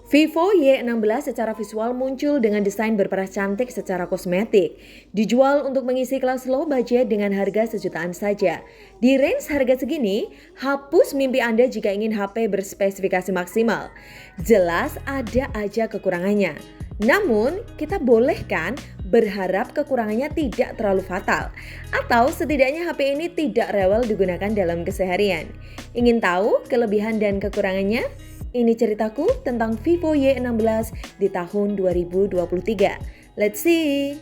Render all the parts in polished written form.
Vivo Y16 secara visual muncul dengan desain berperas cantik secara kosmetik. Dijual untuk mengisi kelas low budget dengan harga sejutaan saja. Di range harga segini, hapus mimpi Anda jika ingin HP berspesifikasi maksimal. Jelas ada aja kekurangannya. Namun, kita boleh kan berharap kekurangannya tidak terlalu fatal. Atau setidaknya HP ini tidak rewel digunakan dalam keseharian. Ingin tahu kelebihan dan kekurangannya? Ini ceritaku tentang Vivo Y16 di tahun 2023. Let's see!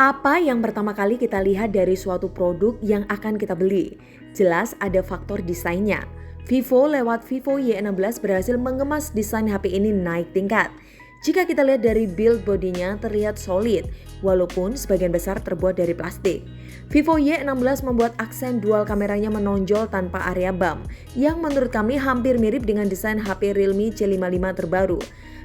Apa yang pertama kali kita lihat dari suatu produk yang akan kita beli? Jelas ada faktor desainnya. Vivo lewat Vivo Y16 berhasil mengemas desain HP ini naik tingkat. Jika kita lihat dari build bodinya terlihat solid, walaupun sebagian besar terbuat dari plastik. Vivo Y16 membuat aksen dual kameranya menonjol tanpa area bump, yang menurut kami hampir mirip dengan desain HP Realme C55 terbaru.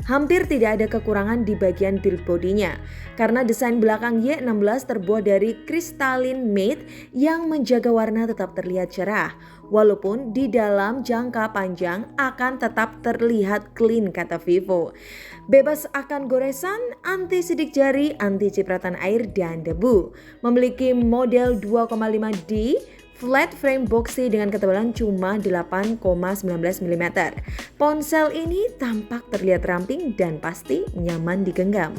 Hampir tidak ada kekurangan di bagian build bodinya, karena desain belakang Y16 terbuat dari crystalline matte yang menjaga warna tetap terlihat cerah. Walaupun di dalam jangka panjang akan tetap terlihat clean, kata Vivo. Bebas akan goresan, anti sidik jari, anti cipratan air dan debu. Memiliki model 2,5D flat frame boxy dengan ketebalan cuma 8,19 mm. Ponsel ini tampak terlihat ramping dan pasti nyaman digenggam.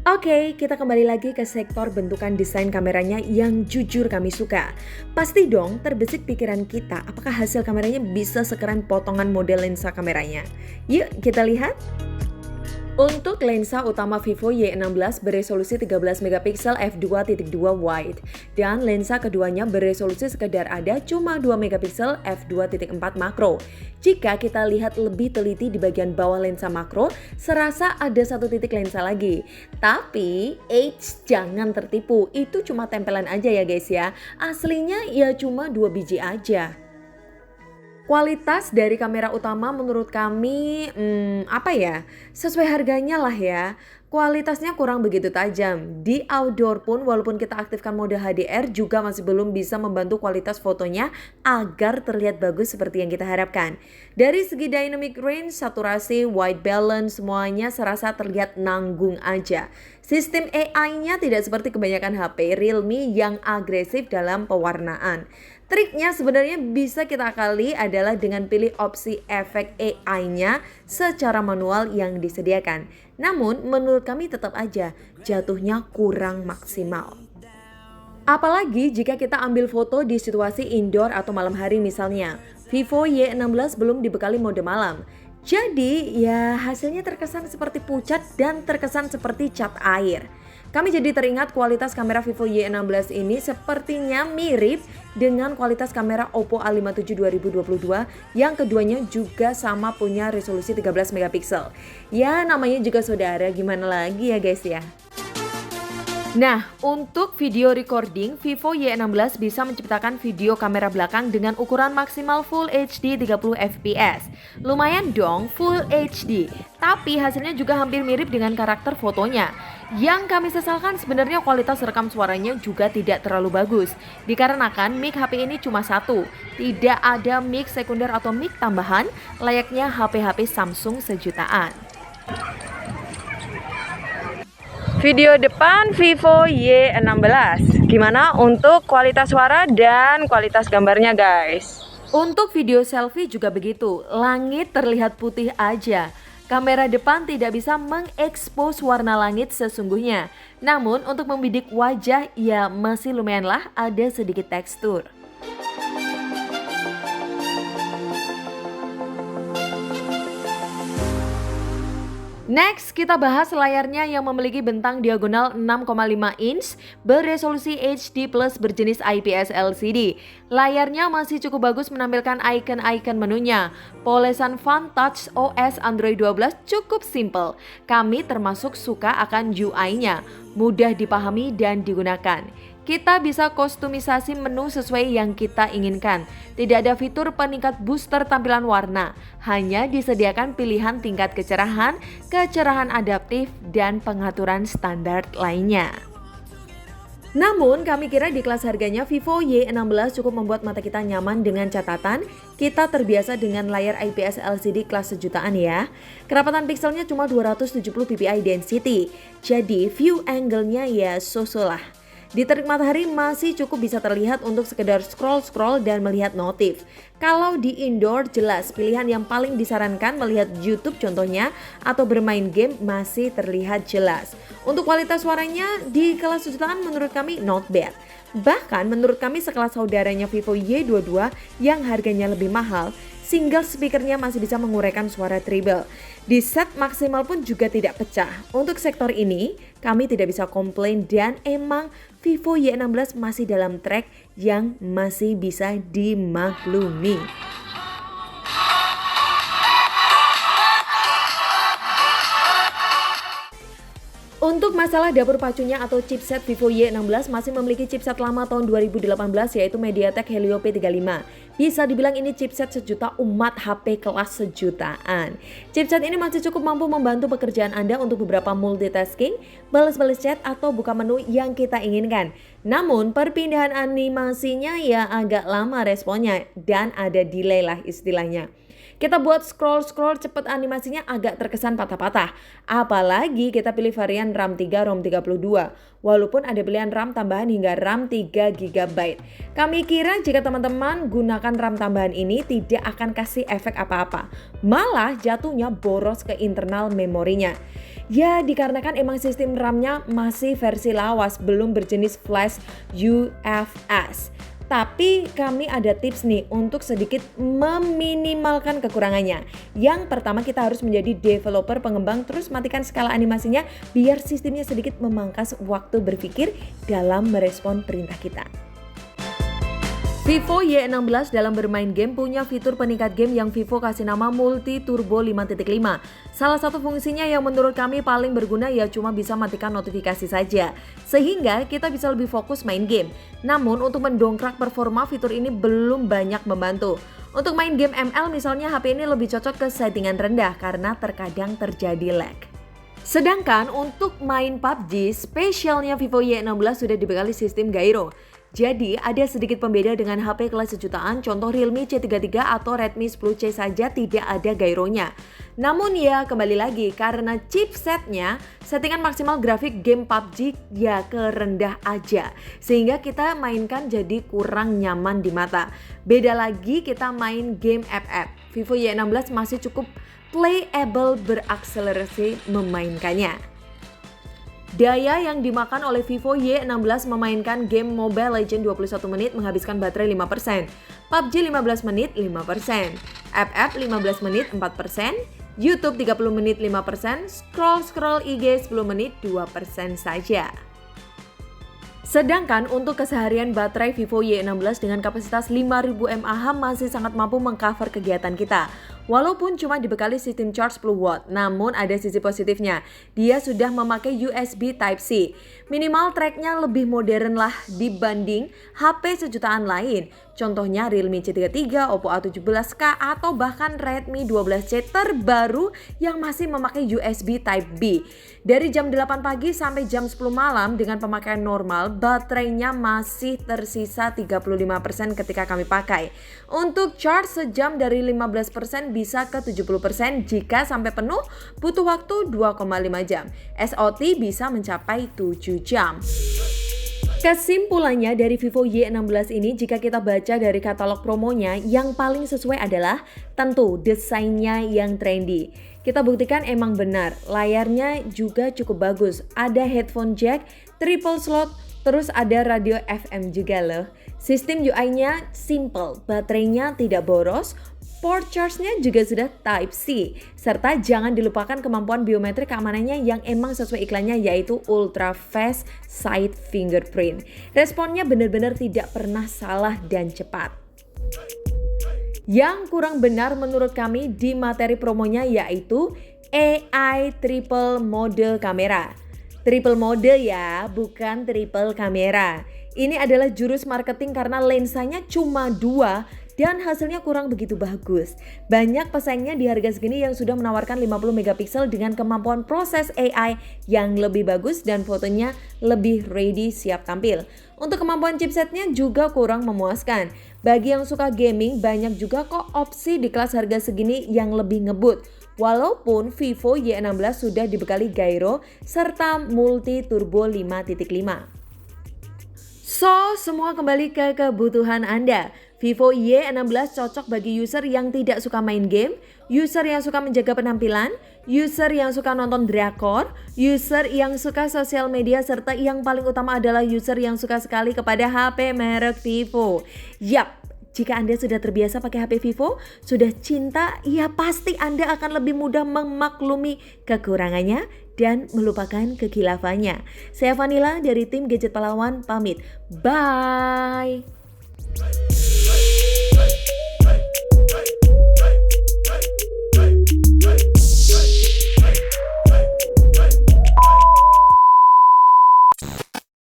Oke, kita kembali lagi ke sektor bentukan desain kameranya yang jujur kami suka. Pasti dong terbesit pikiran kita, apakah hasil kameranya bisa sekeren potongan model lensa kameranya? Yuk kita lihat. Untuk lensa utama Vivo Y16 beresolusi 13 MP f2.2 wide dan lensa keduanya beresolusi sekedar ada cuma 2 MP f2.4 makro. Jika kita lihat lebih teliti di bagian bawah lensa makro, serasa ada satu titik lensa lagi. Tapi jangan tertipu, itu cuma tempelan aja ya guys ya. Aslinya ya cuma 2 biji aja. Kualitas dari kamera utama menurut kami sesuai harganya lah ya. Kualitasnya kurang begitu tajam. Di outdoor pun walaupun kita aktifkan mode HDR juga masih belum bisa membantu kualitas fotonya agar terlihat bagus seperti yang kita harapkan. Dari segi dynamic range, saturasi, white balance semuanya serasa terlihat nanggung aja. Sistem AI-nya tidak seperti kebanyakan HP Realme yang agresif dalam pewarnaan. Triknya sebenarnya bisa kita akali adalah dengan pilih opsi efek AI-nya secara manual yang disediakan. Namun menurut kami tetap aja jatuhnya kurang maksimal. Apalagi jika kita ambil foto di situasi indoor atau malam hari misalnya. Vivo Y16 belum dibekali mode malam. Jadi ya hasilnya terkesan seperti pucat dan terkesan seperti cat air. Kami jadi teringat kualitas kamera Vivo Y16 ini sepertinya mirip dengan kualitas kamera Oppo A57 2022 yang keduanya juga sama punya resolusi 13 MP. Ya namanya juga saudara, gimana lagi ya guys ya. Nah, untuk video recording, Vivo Y16 bisa menciptakan video kamera belakang dengan ukuran maksimal Full HD 30 fps. Lumayan dong Full HD, tapi hasilnya juga hampir mirip dengan karakter fotonya. Yang kami sesalkan sebenarnya kualitas rekam suaranya juga tidak terlalu bagus. Dikarenakan mic HP ini cuma satu, tidak ada mic sekunder atau mic tambahan layaknya HP-HP Samsung sejutaan. Video depan Vivo Y16. Gimana untuk kualitas suara dan kualitas gambarnya guys? Untuk video selfie juga begitu. Langit terlihat putih aja. Kamera depan tidak bisa mengekspos warna langit sesungguhnya. Namun untuk membidik wajah ya masih lumayanlah ada sedikit tekstur. Next, kita bahas layarnya yang memiliki bentang diagonal 6,5 inch beresolusi HD Plus berjenis IPS LCD. Layarnya masih cukup bagus menampilkan icon-icon menunya. Polesan font touch OS Android 12 cukup simple. Kami termasuk suka akan UI-nya, mudah dipahami dan digunakan. Kita bisa kustomisasi menu sesuai yang kita inginkan. Tidak ada fitur peningkat booster tampilan warna, hanya disediakan pilihan tingkat kecerahan, kecerahan adaptif, dan pengaturan standar lainnya. Namun kami kira di kelas harganya Vivo Y16 cukup membuat mata kita nyaman dengan catatan kita terbiasa dengan layar IPS LCD kelas sejutaan ya. Kerapatan pikselnya cuma 270 ppi density, jadi view angle-nya ya so-so lah. Di terik matahari masih cukup bisa terlihat untuk sekedar scroll-scroll dan melihat notif. Kalau di indoor jelas pilihan yang paling disarankan melihat YouTube contohnya atau bermain game masih terlihat jelas. Untuk kualitas suaranya di kelas sejutaan menurut kami not bad. Bahkan menurut kami sekelas saudaranya Vivo Y22 yang harganya lebih mahal, single speakernya masih bisa menguraikan suara treble. Di set maksimal pun juga tidak pecah. Untuk sektor ini, kami tidak bisa komplain dan emang Vivo Y16 masih dalam track yang masih bisa dimaklumi. Untuk masalah dapur pacunya atau chipset Vivo Y16 masih memiliki chipset lama tahun 2018 yaitu MediaTek Helio P35. Bisa dibilang ini chipset sejuta umat HP kelas sejutaan. Chipset ini masih cukup mampu membantu pekerjaan Anda untuk beberapa multitasking, balas-balas chat atau buka menu yang kita inginkan. Namun perpindahan animasinya ya agak lama responnya dan ada delay lah istilahnya. Kita buat scroll-scroll cepet animasinya agak terkesan patah-patah. Apalagi kita pilih varian RAM 3 ROM 32. Walaupun ada pilihan RAM tambahan hingga RAM 3 GB. Kami kira jika teman-teman gunakan RAM tambahan ini tidak akan kasih efek apa-apa. Malah jatuhnya boros ke internal memorinya. Ya dikarenakan emang sistem RAM-nya masih versi lawas, belum berjenis flash UFS. Tapi kami ada tips nih untuk sedikit meminimalkan kekurangannya. Yang pertama kita harus menjadi developer pengembang terus matikan skala animasinya biar sistemnya sedikit memangkas waktu berpikir dalam merespon perintah kita. Vivo Y16 dalam bermain game punya fitur peningkat game yang Vivo kasih nama Multi Turbo 5.5. Salah satu fungsinya yang menurut kami paling berguna ya cuma bisa matikan notifikasi saja. Sehingga kita bisa lebih fokus main game. Namun untuk mendongkrak performa fitur ini belum banyak membantu. Untuk main game ML misalnya HP ini lebih cocok ke settingan rendah karena terkadang terjadi lag. Sedangkan untuk main PUBG, spesialnya Vivo Y16 sudah dibekali sistem gyro. Jadi ada sedikit pembeda dengan HP kelas sejutaan, contoh Realme C33 atau Redmi 10C saja tidak ada gyronya. Namun ya kembali lagi karena chipsetnya settingan maksimal grafik game PUBG ya ke rendah aja. Sehingga kita mainkan jadi kurang nyaman di mata. Beda lagi kita main game FF. Vivo Y16 masih cukup playable berakselerasi memainkannya. Daya yang dimakan oleh Vivo Y16 memainkan game Mobile Legends 21 menit menghabiskan baterai 5%, PUBG 15 menit 5%, FF 15 menit 4%, YouTube 30 menit 5%, scroll IG 10 menit 2% saja. Sedangkan untuk keseharian baterai Vivo Y16 dengan kapasitas 5000 mAh masih sangat mampu mengcover kegiatan kita. Walaupun cuma dibekali sistem charge 10 watt, namun ada sisi positifnya. Dia sudah memakai USB Type-C. Minimal tracknya lebih modern lah dibanding HP sejutaan lain. Contohnya Realme C33, Oppo A17K, atau bahkan Redmi 12C terbaru yang masih memakai USB Type-B. Dari jam 8 pagi sampai jam 10 malam dengan pemakaian normal, baterainya masih tersisa 35% ketika kami pakai. Untuk charge sejam dari 15% bisa ke 70%, jika sampai penuh butuh waktu 2,5 jam. SOT bisa mencapai 7 jam. Kesimpulannya dari Vivo Y16 ini jika kita baca dari katalog promonya yang paling sesuai adalah tentu desainnya yang trendy. Kita buktikan emang benar, layarnya juga cukup bagus, ada headphone jack, triple slot, terus ada radio FM juga loh. Sistem UI-nya simple, baterainya tidak boros, port charge-nya juga sudah Type-C, serta jangan dilupakan kemampuan biometrik keamanannya yang emang sesuai iklannya yaitu Ultra Fast Side Fingerprint. Responnya benar-benar tidak pernah salah dan cepat. Yang kurang benar menurut kami di materi promonya yaitu AI Triple Mode Kamera. Triple mode ya, bukan triple kamera. Ini adalah jurus marketing karena lensanya cuma 2 dan hasilnya kurang begitu bagus. Banyak pesaingnya di harga segini yang sudah menawarkan 50 megapiksel dengan kemampuan proses AI yang lebih bagus dan fotonya lebih ready siap tampil. Untuk kemampuan chipsetnya juga kurang memuaskan. Bagi yang suka gaming, banyak juga kok opsi di kelas harga segini yang lebih ngebut. Walaupun Vivo Y16 sudah dibekali gyro serta multi turbo 5.5. So, semua kembali ke kebutuhan Anda. Vivo Y16 cocok bagi user yang tidak suka main game, user yang suka menjaga penampilan, user yang suka nonton drakor, user yang suka sosial media, serta yang paling utama adalah user yang suka sekali kepada HP merek Vivo. Yap, jika Anda sudah terbiasa pakai HP Vivo, sudah cinta, ya pasti Anda akan lebih mudah memaklumi kekurangannya dan melupakan kekilafannya. Saya Vanilla dari tim Gadget Pahlawan pamit. Bye!